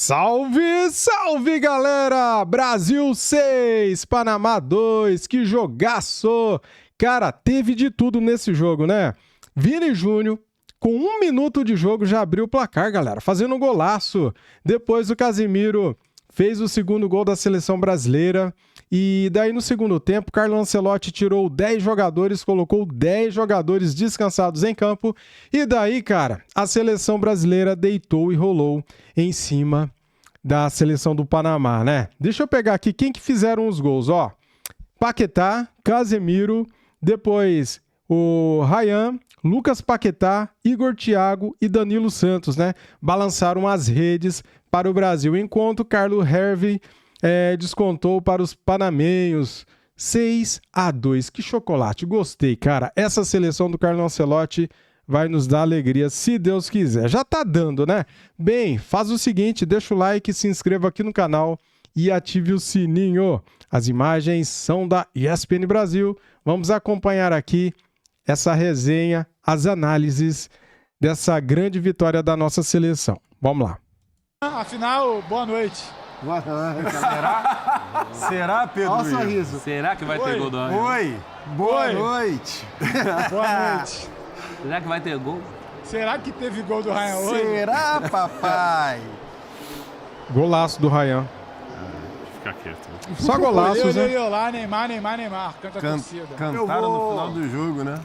Salve, salve galera! Brasil 6, Panamá 2, que jogaço! Cara, teve de tudo nesse jogo, né? Vini Júnior, com 1 minuto de jogo, já abriu o placar, galera, fazendo um golaço. Depois o Casemiro fez o segundo gol da seleção brasileira. E daí no segundo tempo, Carlo Ancelotti tirou 10 jogadores, colocou 10 jogadores descansados em campo. E daí, cara, a seleção brasileira deitou e rolou em cima da seleção do Panamá, né? Deixa eu pegar aqui quem que fizeram os gols, ó. Paquetá, Casemiro, depois o Ryan, Lucas Paquetá, Igor Thiago e Danilo Santos, né? Balançaram as redes para o Brasil, enquanto Carlo Hervey descontou para os panamenhos 6-2. Que chocolate, gostei, cara. Essa seleção do Carlo Ancelotti vai nos dar alegria, se Deus quiser. Já tá dando, né? Bem, faz o seguinte, deixa o like, se inscreva aqui no canal e ative o sininho. As imagens são da ESPN Brasil. Vamos acompanhar aqui essa resenha, as análises dessa grande vitória da nossa seleção. Vamos lá. Afinal, boa noite. Boa noite. Será? Será, Pedro? Olha o sorriso. Será que vai ter gol do Ryan? Oi. Boa noite. Boa noite. Será que vai ter gol? Será que teve gol do Ryan hoje? Será, papai? Golaço do Ryan. Fica quieto. Só golaços, né? Lá, Neymar. Canta a torcida. Cantaram no final do jogo, né?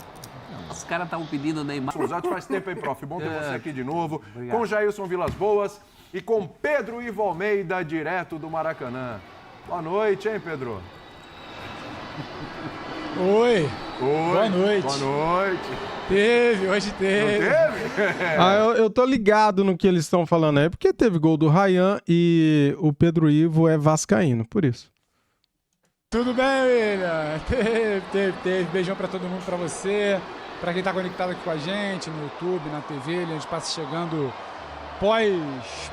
Os caras estavam pedindo o Neymar. Já faz tempo, hein, prof? Bom ter você aqui de novo. Obrigado. Com Jailson Vilas Boas e com Pedro Ivo Almeida, direto do Maracanã. Boa noite, hein, Pedro? Oi. Boa noite. Boa noite. Hoje teve. Não teve? Eu tô ligado no que eles estão falando aí, porque teve gol do Ryan e o Pedro Ivo é vascaíno, por isso. Tudo bem, William? Teve. Beijão pra todo mundo, pra você, pra quem tá conectado aqui com a gente, no YouTube, na TV. A gente passa chegando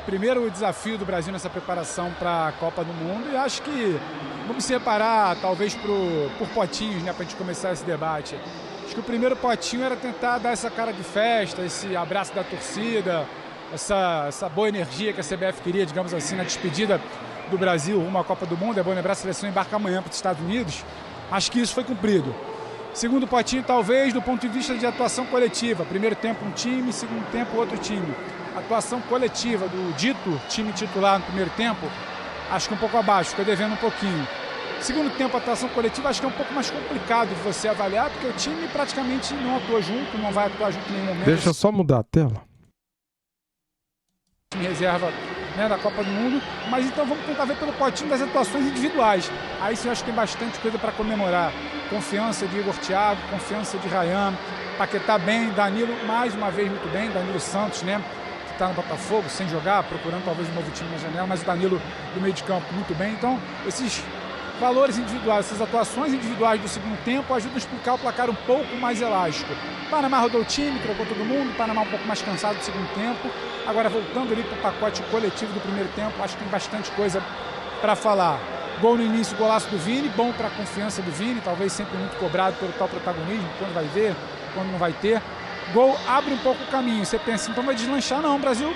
primeiro desafio do Brasil nessa preparação para a Copa do Mundo, e acho que vamos separar talvez por potinhos, né, para a gente começar esse debate. Acho que o primeiro potinho era tentar dar essa cara de festa, esse abraço da torcida, essa boa energia que a CBF queria, digamos assim, na despedida do Brasil rumo à Copa do Mundo. É bom lembrar, a seleção embarca amanhã para os Estados Unidos. Acho que isso foi cumprido. Segundo potinho, talvez, do ponto de vista de atuação coletiva. Primeiro tempo um time, segundo tempo outro time. Atuação coletiva do dito time titular no primeiro tempo, acho que um pouco abaixo, fica devendo um pouquinho. Segundo tempo, a atuação coletiva, acho que é um pouco mais complicado de você avaliar, porque o time praticamente não atua junto, não vai atuar junto em nenhum momento. Deixa eu só mudar a tela. Time reserva, né, da Copa do Mundo, mas então vamos tentar ver pelo potinho das atuações individuais. Aí sim eu acho que tem bastante coisa para comemorar. Confiança de Igor Thiago, confiança de Ryan, Paquetá bem, Danilo mais uma vez muito bem, Danilo Santos, né? Que está no Botafogo, sem jogar, procurando talvez um novo time na janela, mas o Danilo do meio de campo muito bem. Então, esses valores individuais, essas atuações individuais do segundo tempo ajudam a explicar o placar um pouco mais elástico. O Panamá rodou o time, trocou todo mundo, o Panamá um pouco mais cansado do segundo tempo. Agora, voltando ali para o pacote coletivo do primeiro tempo, acho que tem bastante coisa para falar. Gol no início, golaço do Vini, bom para a confiança do Vini, talvez sempre muito cobrado pelo tal protagonismo, quando vai ver, quando não vai ter. Gol abre um pouco o caminho, você pensa, então vai deslanchar? Não, o Brasil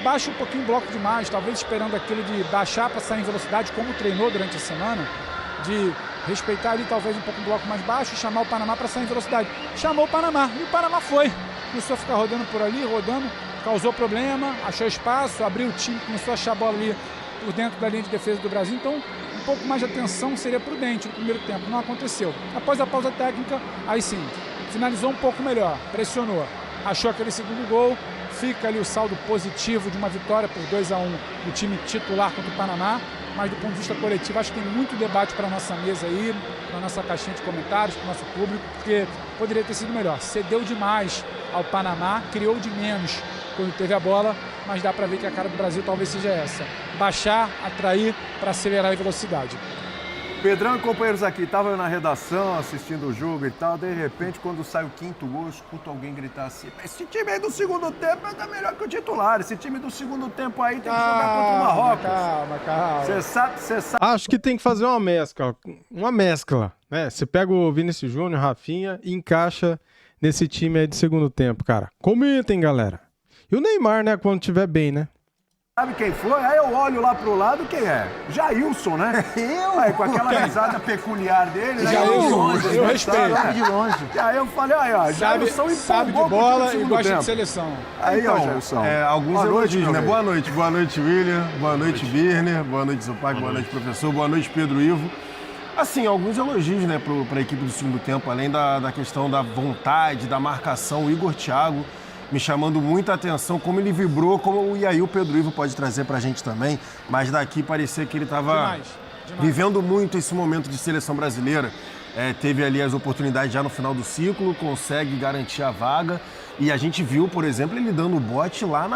baixa um pouquinho o bloco demais, talvez esperando aquilo de baixar para sair em velocidade, como treinou durante a semana, de respeitar ali talvez um pouco o bloco mais baixo e chamar o Panamá para sair em velocidade. Chamou o Panamá, e o Panamá foi. Começou a ficar rodando por ali, causou problema, achou espaço, abriu o time, começou a achar a bola ali por dentro da linha de defesa do Brasil, então um pouco mais de atenção seria prudente no primeiro tempo, não aconteceu. Após a pausa técnica, aí sim, finalizou um pouco melhor, pressionou, achou aquele segundo gol, fica ali o saldo positivo de uma vitória por 2-1 do time titular contra o Panamá, mas do ponto de vista coletivo acho que tem muito debate para a nossa mesa aí, para a nossa caixinha de comentários, para o nosso público, porque poderia ter sido melhor. Cedeu demais ao Panamá, criou de menos quando teve a bola, mas dá para ver que a cara do Brasil talvez seja essa: baixar, atrair para acelerar a velocidade. Pedrão e companheiros aqui, estavam na redação assistindo o jogo e tal, de repente, quando sai o quinto gol, eu escuto alguém gritar assim: esse time aí do segundo tempo é melhor que o titular, esse time do segundo tempo aí tem que jogar contra o Marrocos. Calma. Você sabe. Acho que tem que fazer uma mescla, né? Você pega o Vinícius Júnior, Rafinha e encaixa nesse time aí de segundo tempo, cara. Comentem, galera. E o Neymar, né, quando estiver bem, né? Sabe quem foi? Aí eu olho lá pro lado, quem é? Jailson, né? Eu? Aí, com aquela risada peculiar dele, né? Jailson, eu respeito. De longe. E aí eu falei, aí, ó, Jailson Sabe de empolgou bola pro e segundo gosta tempo. de seleção. Aí, ó, Jailson. Alguns Boa noite, elogios, meu né? rei. Boa noite, William. Boa noite, Birner. Boa noite, Zupac. Boa noite, professor. Boa noite, Pedro Ivo. Assim, alguns elogios, né, para a equipe do segundo tempo, além da questão da vontade, da marcação. O Igor Thiago me chamando muita atenção, como ele vibrou, como e aí o Pedro Ivo pode trazer pra gente também, mas daqui parecia que ele estava Demais. vivendo muito esse momento de seleção brasileira. Teve ali as oportunidades já no final do ciclo, consegue garantir a vaga. E a gente viu, por exemplo, ele dando o bote lá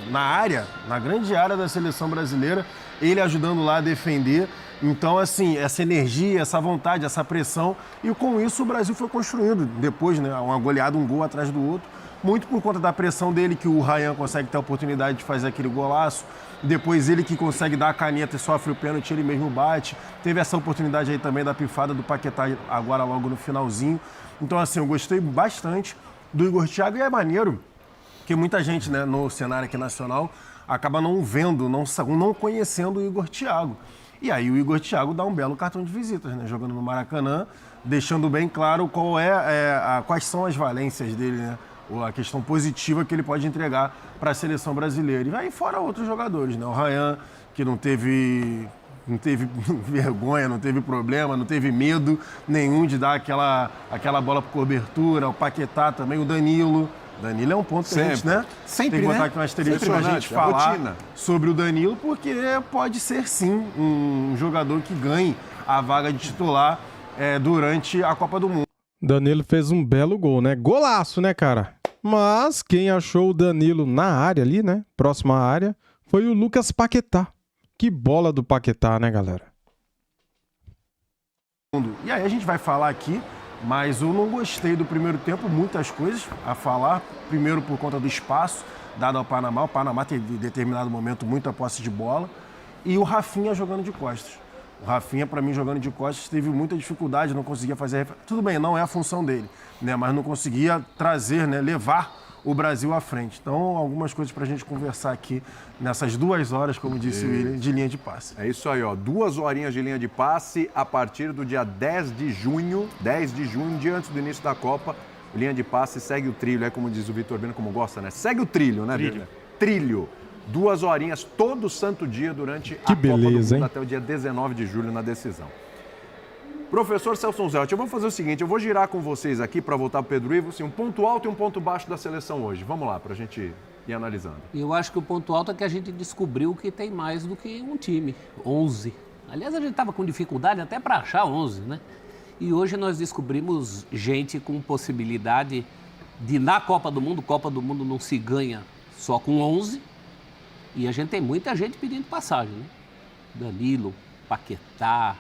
na área, na grande área da seleção brasileira, ele ajudando lá a defender. Então, assim, essa energia, essa vontade, essa pressão. E com isso o Brasil foi construindo depois, né? Uma goleada, um gol atrás do outro. Muito por conta da pressão dele, que o Ryan consegue ter a oportunidade de fazer aquele golaço. Depois ele que consegue dar a caneta e sofre o pênalti, ele mesmo bate. Teve essa oportunidade aí também da pifada do Paquetá agora logo no finalzinho. Então, assim, eu gostei bastante do Igor Thiago e é maneiro que muita gente, né, no cenário aqui nacional acaba não vendo, não conhecendo o Igor Thiago. E aí o Igor Thiago dá um belo cartão de visitas, né, jogando no Maracanã, deixando bem claro quais são as valências dele, né? A questão positiva que ele pode entregar para a seleção brasileira. E aí fora outros jogadores, né? O Ryan, que não teve vergonha, não teve problema, não teve medo nenhum de dar aquela bola por cobertura. O Paquetá também, o Danilo. Danilo é um ponto que a gente, né? Sempre, tem que botar né? aqui uma asterisco para a gente Impressionante, falar rotina. sobre o Danilo, porque pode ser sim um jogador que ganhe a vaga de titular durante a Copa do Mundo. Danilo fez um belo gol, né? Golaço, né, cara? Mas quem achou o Danilo na área ali, né? Próxima à área, foi o Lucas Paquetá. Que bola do Paquetá, né, galera? E aí a gente vai falar aqui, mas eu não gostei do primeiro tempo, muitas coisas a falar. Primeiro por conta do espaço dado ao Panamá. O Panamá teve em determinado momento muita posse de bola. E o Rafinha jogando de costas. O Rafinha, para mim, jogando de costas, teve muita dificuldade, não conseguia fazer... Tudo bem, não é a função dele, né? Mas não conseguia trazer, né? Levar o Brasil à frente. Então, algumas coisas para a gente conversar aqui nessas 2 horas, como disse o William, de linha de passe. É isso aí, ó. 2 horinhas de linha de passe a partir do dia 10 de junho, um dia antes do início da Copa. Linha de passe segue o trilho, é como diz o Vitor Beno, como gosta, né? Segue o trilho, né, Vitor? Trilho. 2 horinhas todo santo dia durante a Copa do Mundo até o dia 19 de julho na decisão. Professor Celso Zelt, eu vou fazer o seguinte, eu vou girar com vocês aqui para voltar para o Pedro Ivo, assim, um ponto alto e um ponto baixo da seleção hoje. Vamos lá, para a gente ir analisando. Eu acho que o ponto alto é que a gente descobriu que tem mais do que um time, 11. Aliás, a gente estava com dificuldade até para achar 11, né? E hoje nós descobrimos gente com possibilidade de, na Copa do Mundo não se ganha só com 11, e a gente tem muita gente pedindo passagem, né? Danilo, Paquetá,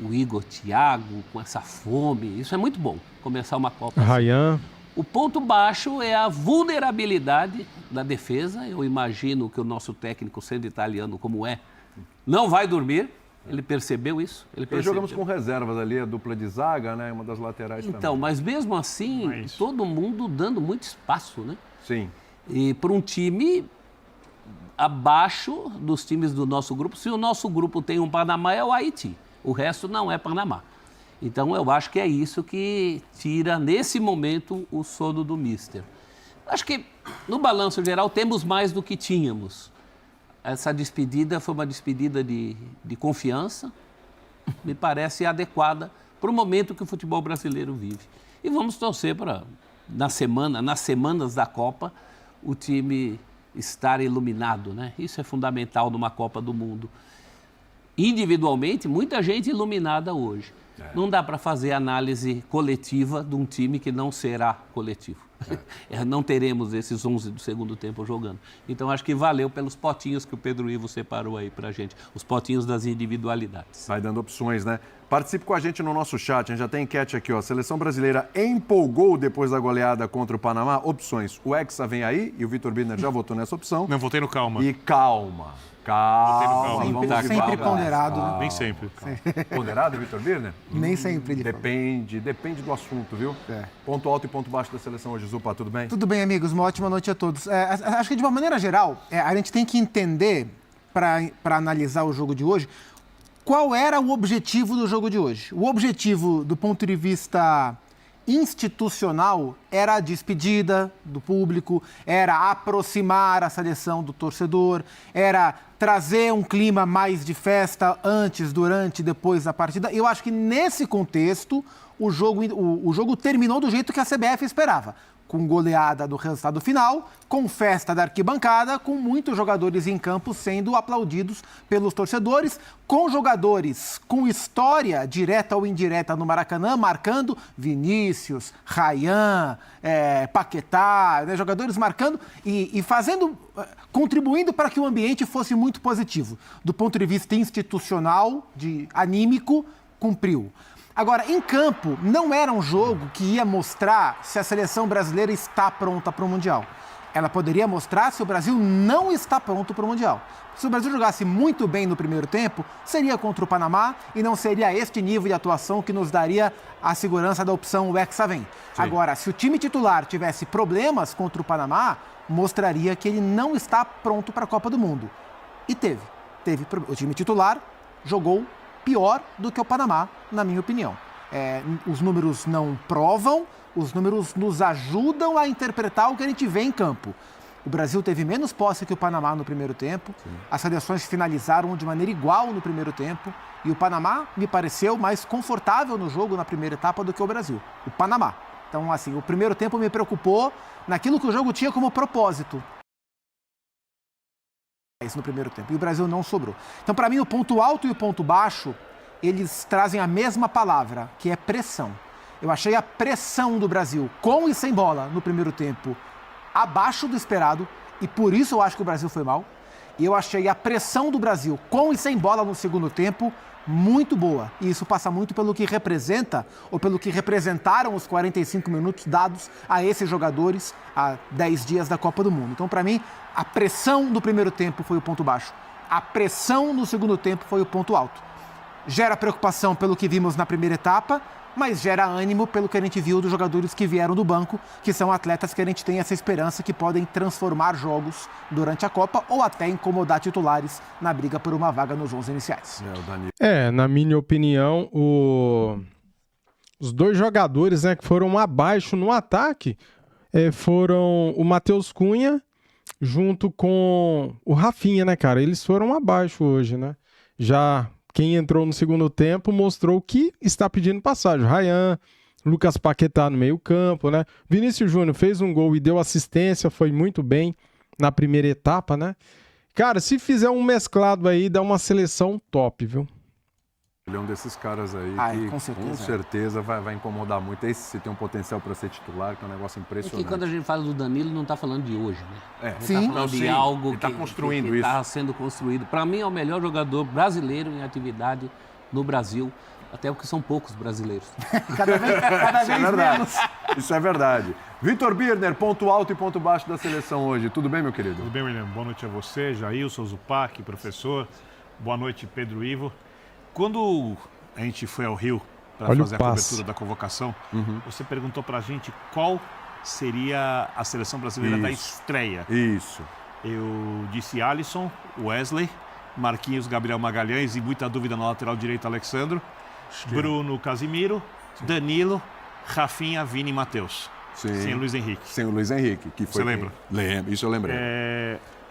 o Igor Thiago, com essa fome. Isso é muito bom, começar uma Copa assim. Ryan. O ponto baixo é a vulnerabilidade da defesa. Eu imagino que o nosso técnico, sendo italiano como é, não vai dormir. Ele percebeu isso. Nós jogamos com reservas ali, a dupla de zaga, né? Uma das laterais também. Então, mas mesmo assim, todo mundo dando muito espaço, né? Sim. E para um time abaixo dos times do nosso grupo, se o nosso grupo tem um Panamá, é o Haiti. O resto não é Panamá. Então, eu acho que é isso que tira, nesse momento, o sono do mister. Acho que, no balanço geral, temos mais do que tínhamos. Essa despedida foi uma despedida de confiança, me parece adequada para o momento que o futebol brasileiro vive. E vamos torcer para, nas semanas da Copa, o time estar iluminado, né? Isso é fundamental numa Copa do Mundo. Individualmente, muita gente iluminada hoje. Não dá para fazer análise coletiva de um time que não será coletivo. Não teremos esses 11 do segundo tempo jogando. Então, acho que valeu pelos potinhos que o Pedro Ivo separou aí para a gente. Os potinhos das individualidades. Vai dando opções, né? Participe com a gente no nosso chat. A gente já tem enquete aqui, ó. A seleção brasileira empolgou depois da goleada contra o Panamá. Opções. O Hexa vem aí e o Vitor Birner já votou nessa opção. Não, votei no calma. E calma. Calma. Vamos de Sempre calma. ponderado, né? Nem sempre. Ponderado, Vitor Birner? Nem sempre ele fala. Depende do assunto, viu? É. Ponto alto e ponto baixo da seleção hoje, Zupa, tudo bem? Tudo bem, amigos. Uma ótima noite a todos. Acho que, de uma maneira geral, a gente tem que entender, para analisar o jogo de hoje, qual era o objetivo do jogo de hoje. O objetivo, do ponto de vista institucional, era a despedida do público, era aproximar a seleção do torcedor, era trazer um clima mais de festa antes, durante e depois da partida. Eu acho que, nesse contexto, o jogo terminou do jeito que a CBF esperava. Com goleada do resultado final, com festa da arquibancada, com muitos jogadores em campo sendo aplaudidos pelos torcedores, com jogadores com história direta ou indireta no Maracanã, marcando Vinícius, Ryan, Paquetá, né, jogadores marcando e fazendo, contribuindo para que o ambiente fosse muito positivo. Do ponto de vista institucional, anímico, cumpriu. Agora, em campo, não era um jogo que ia mostrar se a seleção brasileira está pronta para o Mundial. Ela poderia mostrar se o Brasil não está pronto para o Mundial. Se o Brasil jogasse muito bem no primeiro tempo, seria contra o Panamá e não seria este nível de atuação que nos daria a segurança da opção o Hexa vem. Agora, se o time titular tivesse problemas contra o Panamá, mostraria que ele não está pronto para a Copa do Mundo. E teve. O time titular jogou pior do que o Panamá, na minha opinião. Os números não provam, os números nos ajudam a interpretar o que a gente vê em campo. O Brasil teve menos posse que o Panamá no primeiro tempo, as seleções finalizaram de maneira igual no primeiro tempo, e o Panamá me pareceu mais confortável no jogo na primeira etapa do que o Brasil. O Panamá. Então, assim, o primeiro tempo me preocupou naquilo que o jogo tinha como propósito. No primeiro tempo. E o Brasil não sobrou. Então, para mim, o ponto alto e o ponto baixo, eles trazem a mesma palavra, que é pressão. Eu achei a pressão do Brasil, com e sem bola, no primeiro tempo, abaixo do esperado, e por isso eu acho que o Brasil foi mal. E eu achei a pressão do Brasil, com e sem bola, no segundo tempo, muito boa. E isso passa muito pelo que representa, ou pelo que representaram os 45 minutos dados a esses jogadores há 10 dias da Copa do Mundo. Então, para mim, a pressão do primeiro tempo foi o ponto baixo. A pressão no segundo tempo foi o ponto alto. Gera preocupação pelo que vimos na primeira etapa, mas gera ânimo pelo que a gente viu dos jogadores que vieram do banco, que são atletas que a gente tem essa esperança que podem transformar jogos durante a Copa ou até incomodar titulares na briga por uma vaga nos 11 iniciais. Na minha opinião, os dois jogadores, né, que foram abaixo no ataque foram o Matheus Cunha junto com o Rafinha, né, cara? Eles foram abaixo hoje, né? Já quem entrou no segundo tempo mostrou que está pedindo passagem. Ryan, Lucas Paquetá no meio-campo, né? Vinícius Júnior fez um gol e deu assistência, foi muito bem na primeira etapa, né? Cara, se fizer um mesclado aí, dá uma seleção top, viu? Ele é um desses caras aí que com certeza vai incomodar muito. Esse tem um potencial para ser titular, que é um negócio impressionante. Porque quando a gente fala do Danilo, não está falando de hoje, né? Sim. Está falando de algo ele está construindo isso. Está sendo construído. Para mim, é o melhor jogador brasileiro em atividade no Brasil, até porque são poucos brasileiros. Cada vez menos. Isso é verdade. Vitor Birner, ponto alto e ponto baixo da seleção hoje. Tudo bem, meu querido? Tudo bem, William. Boa noite a você, Jailson, Zupac, professor. Boa noite, Pedro Ivo. Quando a gente foi ao Rio para fazer a cobertura da convocação, você perguntou para a gente qual seria a seleção brasileira da estreia. Isso. Eu disse Alisson, Wesley, Marquinhos, Gabriel Magalhães e muita dúvida na lateral direita, Alexandro, Bruno, Casimiro, Danilo, Rafinha, Vini e Matheus. Sem o Luiz Henrique. Sem o Luiz Henrique. Que foi você lembra? Lembro, isso eu lembrei.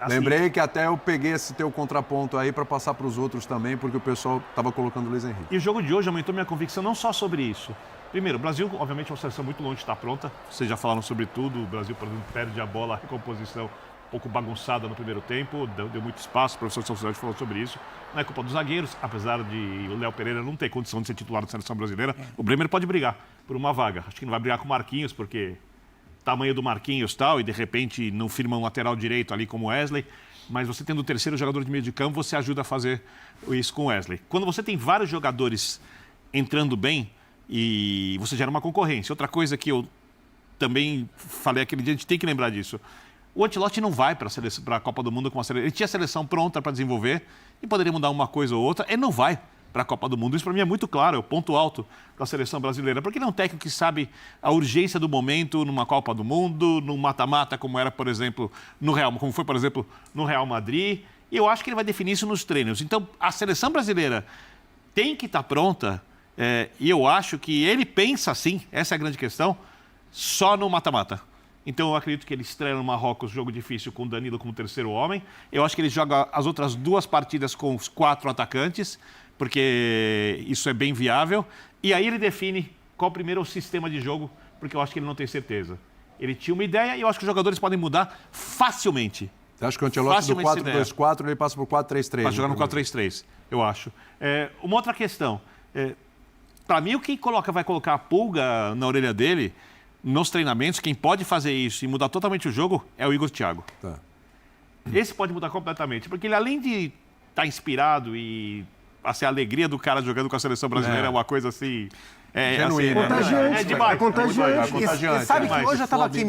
Assim, lembrei que até eu peguei esse teu contraponto aí para passar para os outros também, porque o pessoal estava colocando o Luiz Henrique. E o jogo de hoje aumentou minha convicção não só sobre isso. Primeiro, o Brasil, obviamente, é uma seleção muito longe de estar pronta. Vocês já falaram sobre tudo. O Brasil, por exemplo, perde a bola, a recomposição um pouco bagunçada no primeiro tempo. Deu muito espaço, o professor São falou sobre isso. Não é culpa dos zagueiros, apesar de o Léo Pereira não ter condição de ser titular da seleção brasileira. O Bremer pode brigar por uma vaga. Acho que não vai brigar com o Marquinhos, porque tamanho do Marquinhos e tal, e de repente não firma um lateral direito ali como o Wesley. Mas você tendo o terceiro jogador de meio de campo, você ajuda a fazer isso com o Wesley. Quando você tem vários jogadores entrando bem, e você gera uma concorrência. Outra coisa que eu também falei aquele dia, a gente tem que lembrar disso. O Ancelotti não vai para a Copa do Mundo com a seleção. Ele tinha a seleção pronta para desenvolver e poderia mudar uma coisa ou outra. Ele não vai. para a Copa do Mundo. Isso para mim é muito claro, é o ponto alto da seleção brasileira. Porque ele é um técnico que sabe a urgência do momento numa Copa do Mundo, num mata-mata, como era, por exemplo, como foi, por exemplo, no Real Madrid. E eu acho que ele vai definir isso nos treinos. Então, a seleção brasileira tem que estar pronta, e eu acho que ele pensa assim, essa é a grande questão, só no mata-mata. Então eu acredito que ele estreia no Marrocos, jogo difícil, com o Danilo como terceiro homem. Eu acho que ele joga as outras 2 partidas com os 4 atacantes, porque isso é bem viável. E aí ele define qual primeiro é o sistema de jogo, porque eu acho que ele não tem certeza. Ele tinha uma ideia e eu acho que os jogadores podem mudar facilmente. Você acha que o Ancelotti do 4-2-4 ele passa para o 4-3-3? Para jogar no 4-3-3, eu acho. Uma outra questão. Para mim, o que vai colocar a pulga na orelha dele nos treinamentos, quem pode fazer isso e mudar totalmente o jogo é o Igor Thiago. Tá. Esse pode mudar completamente, porque ele, além de estar inspirado e a alegria do cara jogando com a seleção brasileira é uma coisa assim... Genuíno, contagiante, é demais. é contagiante. E sabe que hoje eu estava Sobe. aqui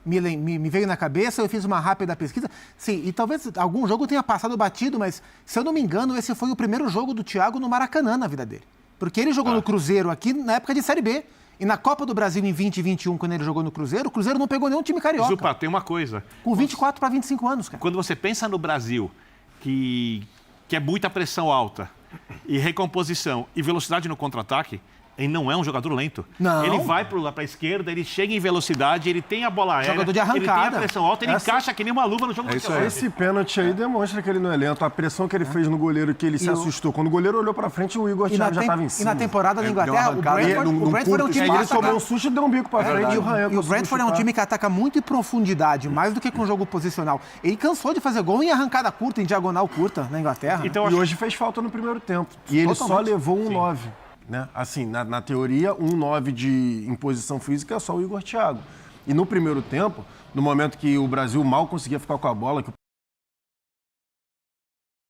me veio na cabeça, eu fiz uma rápida pesquisa. Sim, e talvez algum jogo tenha passado batido, mas se eu não me engano, esse foi o primeiro jogo do Thiago no Maracanã na vida dele. Porque ele jogou no Cruzeiro aqui na época de Série B. E na Copa do Brasil em 2021, quando ele jogou no Cruzeiro, o Cruzeiro não pegou nenhum time carioca. Zupa, tem uma coisa. Com 24 para 25 anos, cara. Quando você pensa no Brasil, que é muita pressão alta, e recomposição e velocidade no contra-ataque, ele não é um jogador lento. Não. Ele vai para a esquerda, ele chega em velocidade, ele tem a bola aérea, Jogador de arrancada. ele tem a pressão alta, ele encaixa que nem uma luva no jogo do Ancelotti. Esse pênalti aí demonstra que ele não é lento. A pressão que ele fez no goleiro, que ele se assustou. Quando o goleiro olhou pra frente, o Igor Thiago já estava em E cima. na temporada da deu Inglaterra, uma o arrancada Brentford é um time Ele que tomou um susto e deu um bico pra frente. E E o Brentford é um time que ataca muito em profundidade, mais do que com jogo posicional. Ele cansou de fazer gol em arrancada curta, em diagonal curta, na Inglaterra. Então, E hoje fez falta no primeiro tempo. E ele só Totalmente. levou um 9. Né? Assim, na teoria, um 9 de imposição física é só o Igor Thiago. E no primeiro tempo, no momento que o Brasil mal conseguia ficar com a bola, que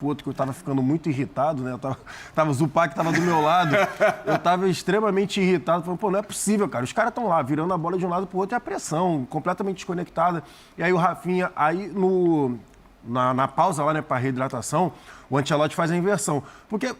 o outro que eu estava ficando muito irritado, né? O Zupac estava do meu lado, eu estava extremamente irritado, falando, pô, não é possível, cara. Os caras estão lá, virando a bola de um lado para o outro, e a pressão completamente desconectada. E aí o Rafinha, na pausa lá, né, para reidratação, o Ancelotti faz a inversão. Porque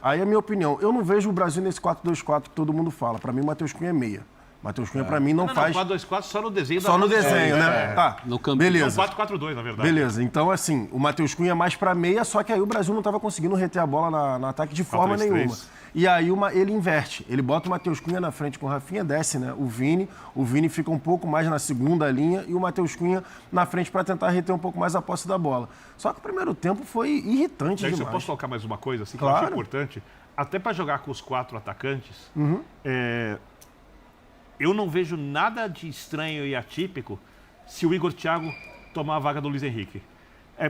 aí é a minha opinião, eu não vejo o Brasil nesse 4-2-4 que todo mundo fala. Para mim, o Matheus Cunha é meia. Matheus Cunha, para mim, não faz... 4-2-4 só no desenho. Só no desenho, né? Tá, No campo. beleza. Não, 4-4-2, na verdade. Beleza, então assim, o Matheus Cunha é mais para meia, só que aí o Brasil não estava conseguindo reter a bola no ataque de forma 4-3-3. nenhuma. E aí ele inverte, ele bota o Matheus Cunha na frente com o Rafinha, desce, né? O Vini fica um pouco mais na segunda linha e o Matheus Cunha na frente para tentar reter um pouco mais a posse da bola. Só que o primeiro tempo foi irritante Daí, se eu demais. posso colocar mais uma coisa, assim, que eu Claro. acho importante, até para jogar com os 4 atacantes, eu não vejo nada de estranho e atípico se o Igor Thiago tomar a vaga do Luiz Henrique.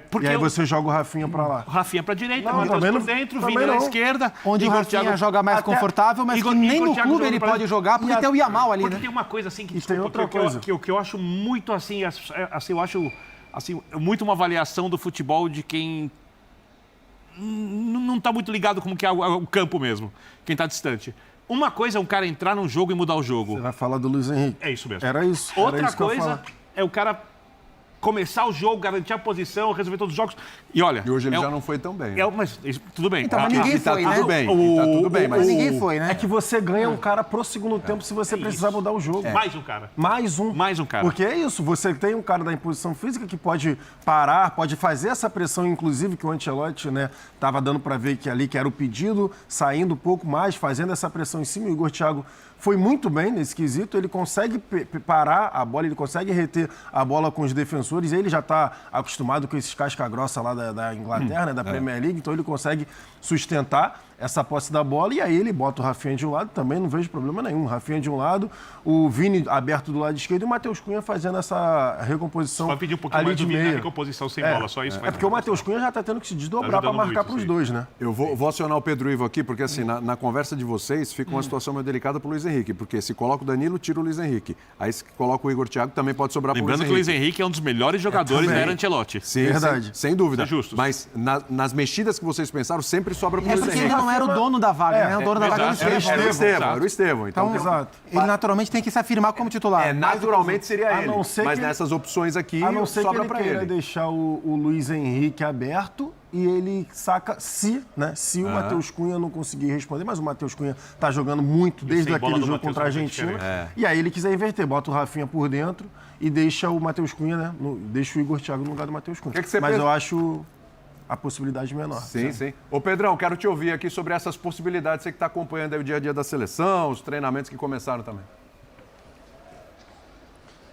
Porque E aí você joga o Rafinha para lá. o Rafinha para a direita, Não, o Matheus também por não- dentro, o também Vini na não. esquerda. Onde o Igor Rafinha Thiago- joga mais confortável, mas Igor- que nem Igor no Thiago clube jogando ele pra- pode jogar, porque tem o Yamal ali, Porque né? tem uma coisa assim que, E tem outra coisa. que eu acho muito assim, eu acho assim, muito uma avaliação do futebol de quem não está muito ligado como que é o campo mesmo, quem está distante. Uma coisa é um cara entrar num jogo e mudar o jogo. Você vai falar do Luiz Henrique. É isso mesmo. Era isso. Outra era isso que eu ia coisa falar. é o cara começar o jogo, garantir a posição, resolver todos os jogos. E olha... E hoje ele é já o- não foi tão bem. mas tudo bem. Então, mas ninguém tá foi, tudo né? bem, tá tudo bem, mas... Mas ninguém foi, né? É que você ganha um cara pro segundo tempo se você precisar mudar o jogo. Mais um cara. Mais um. Mais um cara. Porque é isso, você tem um cara da imposição física que pode parar, pode fazer essa pressão, inclusive, que o Ancelotti, né, tava dando para ver que ali que era o pedido, saindo um pouco mais, fazendo essa pressão em cima. O Igor Thiago foi muito bem nesse quesito, ele consegue parar a bola, ele consegue reter a bola com os defensores, ele já está acostumado com esses casca-grossa lá da Inglaterra, né, da Premier League, então ele consegue sustentar essa posse da bola e aí ele bota o Rafinha de um lado, também não vejo problema nenhum. Rafinha de um lado, o Vini aberto do lado esquerdo e o Matheus Cunha fazendo essa recomposição Vai pedir um pouquinho ali mais de do Vini na meia. recomposição sem bola, só isso. É porque o Matheus Cunha já está tendo que se desdobrar Tá para ajudando marcar muito, para os sim. dois, né? Eu vou acionar o Pedro Ivo aqui, porque assim, na conversa de vocês fica uma situação meio delicada pro Luiz Henrique, porque se coloca o Danilo, tira o Luiz Henrique. Aí se coloca o Igor Thiago, também pode sobrar pro Luiz Lembrando que o Henrique. Luiz Henrique é um dos melhores jogadores da era Ancelotti. Sim, Verdade. sem dúvida. Ser justos. Mas nas mexidas que vocês pensaram, sempre sobra pro É Luiz porque Henrique. ele não era o dono da vaga, né? O dono da vaga era o exato. Estevão. Era o Estevão. Então, Exato. Ele naturalmente tem que se afirmar como titular. naturalmente seria A ele. não ser Mas que- nessas opções aqui, A não ser que sobra ele pra queira ele. deixar o Luiz Henrique aberto e ele saca se o Matheus Cunha não conseguir responder, mas o Matheus Cunha tá jogando muito desde sem bola aquele do jogo Matheus contra a é muito Argentina. diferente. E aí ele quiser inverter, bota o Rafinha por dentro e deixa o Matheus Cunha, né? Deixa o Igor Thiago no lugar do Matheus Cunha. Que você mas pensa? eu acho a possibilidade menor. Sim. Ô, Pedrão, quero te ouvir aqui sobre essas possibilidades. Você que está acompanhando aí o dia a dia da seleção, os treinamentos que começaram também.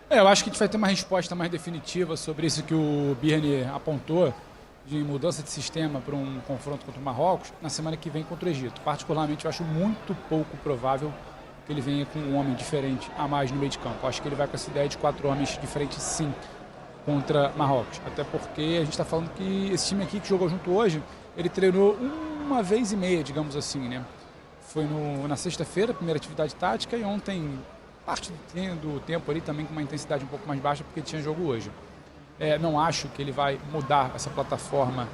Eu acho que a gente vai ter uma resposta mais definitiva sobre isso que o Birne apontou, de mudança de sistema para um confronto contra o Marrocos, na semana que vem contra o Egito. Particularmente, eu acho muito pouco provável que ele venha com um homem diferente a mais no meio de campo. Eu acho que ele vai com essa ideia de 4 homens diferentes, sim, contra Marrocos. Até porque a gente está falando que esse time aqui que jogou junto hoje, ele treinou uma vez e meia, digamos assim, né? Foi na sexta-feira, primeira atividade tática, e ontem parte do tempo ali também com uma intensidade um pouco mais baixa, porque tinha jogo hoje. Não acho que ele vai mudar essa plataforma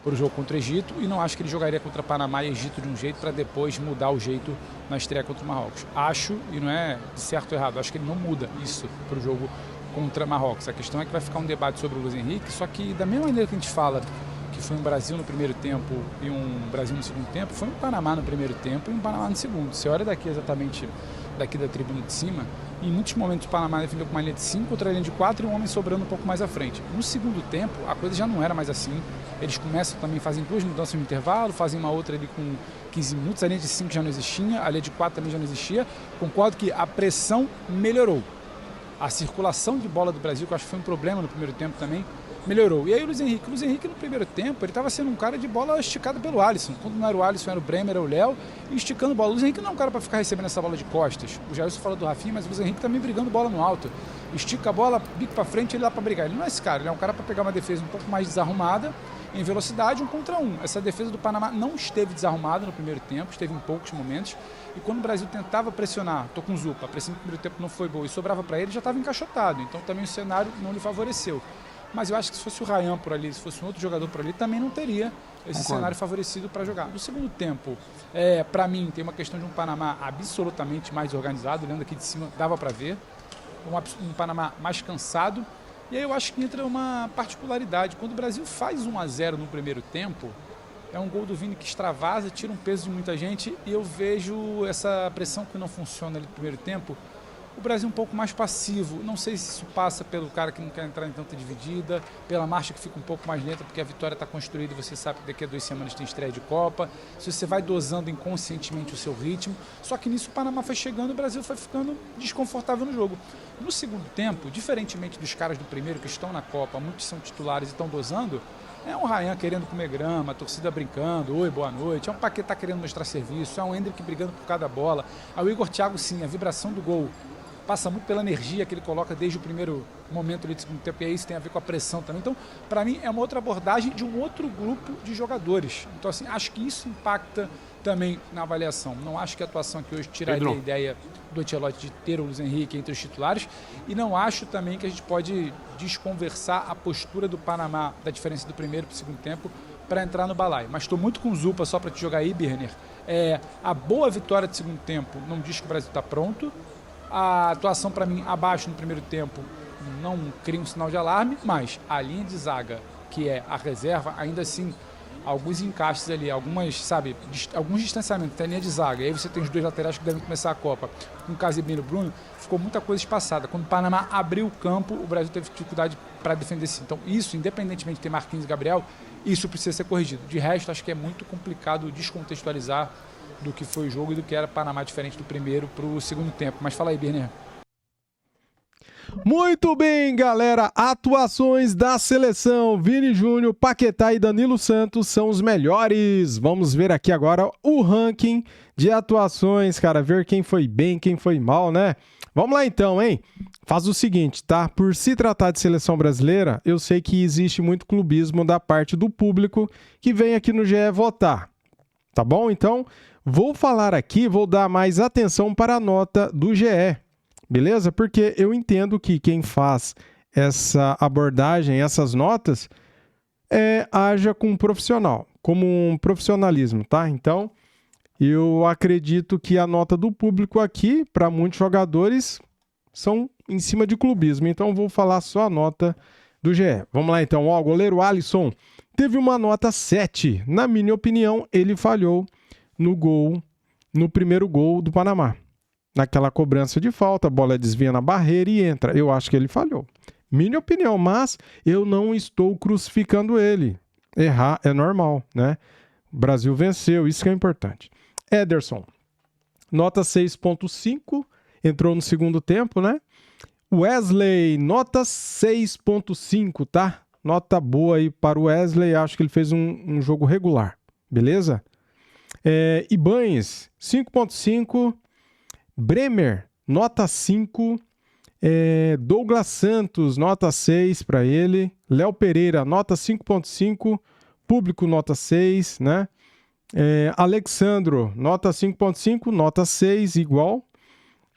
para o jogo contra o Egito, e não acho que ele jogaria contra Panamá e Egito de um jeito para depois mudar o jeito na estreia contra o Marrocos. Acho, e não é de certo ou errado, acho que ele não muda isso para o jogo contra Marrocos. A questão é que vai ficar um debate sobre o Luiz Henrique, só que da mesma maneira que a gente fala que foi um Brasil no primeiro tempo e um Brasil no segundo tempo, foi um Panamá no primeiro tempo e um Panamá no segundo. Você olha daqui exatamente daqui da tribuna de cima, em muitos momentos o Panamá defendeu com uma linha de 5, outra linha de 4 e um homem sobrando um pouco mais à frente. No segundo tempo, a coisa já não era mais assim. Eles começam também, fazem 2 mudanças no intervalo, fazem uma outra ali com 15 minutos, a linha de 5 já não existia, a linha de 4 também já não existia. Concordo que a pressão melhorou. A circulação de bola do Brasil, que eu acho que foi um problema no primeiro tempo também, melhorou. E aí o Luiz Henrique no primeiro tempo, ele estava sendo um cara de bola esticada pelo Alisson. Quando não era o Alisson, era o Bremer, era o Léo, e esticando bola. O Luiz Henrique não é um cara para ficar recebendo essa bola de costas. O Jailson fala do Rafinha, mas o Luiz Henrique também brigando bola no alto. Estica a bola, bico para frente, ele dá para brigar. Ele não é esse cara, ele é um cara para pegar uma defesa um pouco mais desarrumada, em velocidade, 1 contra 1. Essa defesa do Panamá não esteve desarrumada no primeiro tempo, esteve em poucos momentos. E quando o Brasil tentava pressionar, tô com o Zupa, a pressão no primeiro tempo não foi boa e sobrava para ele, já estava encaixotado. Então também o cenário não lhe favoreceu. Mas eu acho que se fosse o Ryan por ali, se fosse um outro jogador por ali, também não teria esse cenário favorecido para jogar. No segundo tempo, para mim, tem uma questão de um Panamá absolutamente mais organizado, olhando aqui de cima, dava para ver. Um Panamá mais cansado. E aí eu acho que entra uma particularidade. Quando o Brasil faz 1-0 no primeiro tempo, é um gol do Vini que extravasa, tira um peso de muita gente, e eu vejo essa pressão que não funciona ali no primeiro tempo, o Brasil um pouco mais passivo. Não sei se isso passa pelo cara que não quer entrar em tanta dividida, pela marcha que fica um pouco mais lenta, porque a vitória está construída e você sabe que daqui a 2 semanas tem estreia de Copa. Se você vai dosando inconscientemente o seu ritmo. Só que nisso o Panamá foi chegando e o Brasil foi ficando desconfortável no jogo. No segundo tempo, diferentemente dos caras do primeiro que estão na Copa, muitos são titulares e estão dosando, é um Ryan querendo comer grama, a torcida brincando, oi, boa noite, é um Paquetá querendo mostrar serviço, é um Endrick brigando por cada bola, é o Igor Thiago, sim, a vibração do gol passa muito pela energia que ele coloca desde o primeiro momento ali do segundo tempo, e aí isso tem a ver com a pressão também. Então, para mim, é uma outra abordagem de um outro grupo de jogadores. Então, assim, acho que isso impacta também na avaliação. Não acho que a atuação aqui hoje tiraria a ideia do Ancelotti de ter o Luiz Henrique entre os titulares, e não acho também que a gente pode desconversar a postura do Panamá, da diferença do primeiro para o segundo tempo, para entrar no balaio. Mas estou muito com o Zupa, só para te jogar aí, Birner. A boa vitória do segundo tempo não diz que o Brasil está pronto. A atuação, para mim, abaixo no primeiro tempo não cria um sinal de alarme, mas a linha de zaga, que é a reserva, ainda assim, alguns encaixes ali, alguns distanciamentos, tem a linha de zaga, e aí você tem os 2 laterais que devem começar a Copa, com Casemiro e Bruno, ficou muita coisa espaçada. Quando o Panamá abriu o campo, o Brasil teve dificuldade para defender-se. Então, isso, independentemente de ter Marquinhos e Gabriel, isso precisa ser corrigido. De resto, acho que é muito complicado descontextualizar do que foi o jogo e do que era Panamá diferente do primeiro para o segundo tempo. Mas fala aí, Birner. Muito bem, galera. Atuações da seleção. Vini Júnior, Paquetá e Danilo Santos são os melhores. Vamos ver aqui agora o ranking de atuações, cara. Ver quem foi bem, quem foi mal, né? Vamos lá então, hein? Faz o seguinte, tá? Por se tratar de seleção brasileira, eu sei que existe muito clubismo da parte do público que vem aqui no GE votar. Tá bom? Então, vou falar aqui, vou dar mais atenção para a nota do GE, beleza? Porque eu entendo que quem faz essa abordagem, essas notas, haja com um profissional, como um profissionalismo, tá? Então, eu acredito que a nota do público aqui, para muitos jogadores, são em cima de clubismo. Então, vou falar só a nota do GE. Vamos lá, então. Ó, goleiro Alisson, teve uma nota 7. Na minha opinião, ele falhou no primeiro gol do Panamá. Naquela cobrança de falta, a bola desvia na barreira e entra. Eu acho que ele falhou. Minha opinião, mas eu não estou crucificando ele. Errar é normal, né? O Brasil venceu, isso que é importante. Ederson, nota 6.5, entrou no segundo tempo, né? Wesley, nota 6.5, tá? Nota boa aí para o Wesley, acho que ele fez um jogo regular, beleza? Ibañez, 5.5, Bremer, nota 5, Douglas Santos, nota 6 para ele, Léo Pereira, nota 5.5, Público, nota 6, né? Alexandro, nota 5.5, nota 6, igual.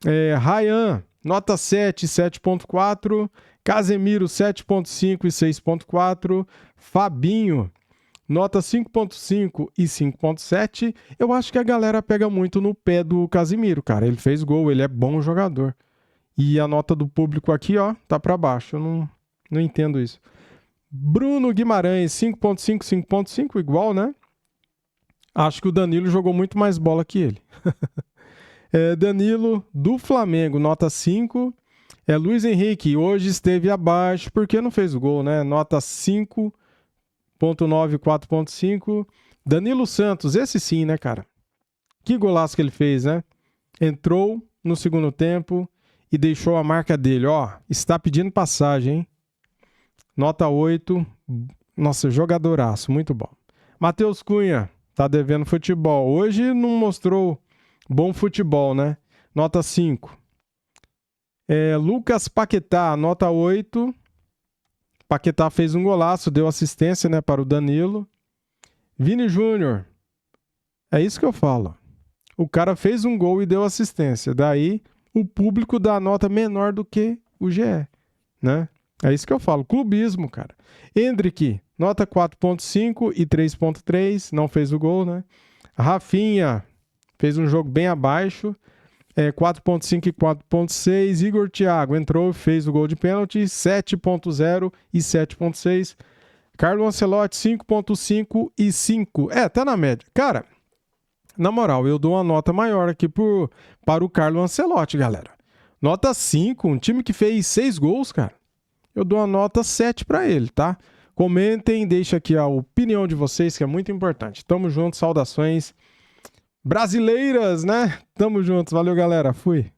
Ryan, nota 7, 7.4, Casemiro, 7.5 e 6.4, Fabinho, nota 5.5 e 5.7. Eu acho que a galera pega muito no pé do Casemiro, cara. Ele fez gol, ele é bom jogador. E a nota do público aqui, ó, tá para baixo. Eu não entendo isso. Bruno Guimarães, 5.5, 5.5, igual, né? Acho que o Danilo jogou muito mais bola que ele. Danilo, do Flamengo, nota 5. Luiz Henrique, hoje esteve abaixo, porque não fez o gol, né? Nota 5.9, 4.5. Danilo Santos, esse sim, né, cara? Que golaço que ele fez, né? Entrou no segundo tempo e deixou a marca dele. Ó, está pedindo passagem, hein? Nota 8. Nossa, jogadoraço, muito bom. Matheus Cunha, tá devendo futebol. Hoje não mostrou bom futebol, né? Nota 5. Lucas Paquetá, nota 8. Paquetá fez um golaço, deu assistência, né, para o Danilo. Vini Júnior. É isso que eu falo. O cara fez um gol e deu assistência. Daí o público dá nota menor do que o GE, né? É isso que eu falo. Clubismo, cara. Hendrick, nota 4.5 e 3.3. Não fez o gol, né? Rafinha fez um jogo bem abaixo. 4.5 e 4.6. Igor Thiago entrou, fez o gol de pênalti. 7.0 e 7.6. Carlo Ancelotti, 5.5 e 5. Tá na média. Cara, na moral, eu dou uma nota maior aqui para o Carlo Ancelotti, galera. Nota 5, um time que fez 6 gols, cara. Eu dou uma nota 7 para ele, tá? Comentem, deixa aqui a opinião de vocês, que é muito importante. Tamo junto, saudações brasileiras, né? Tamo juntos, valeu, galera. Fui.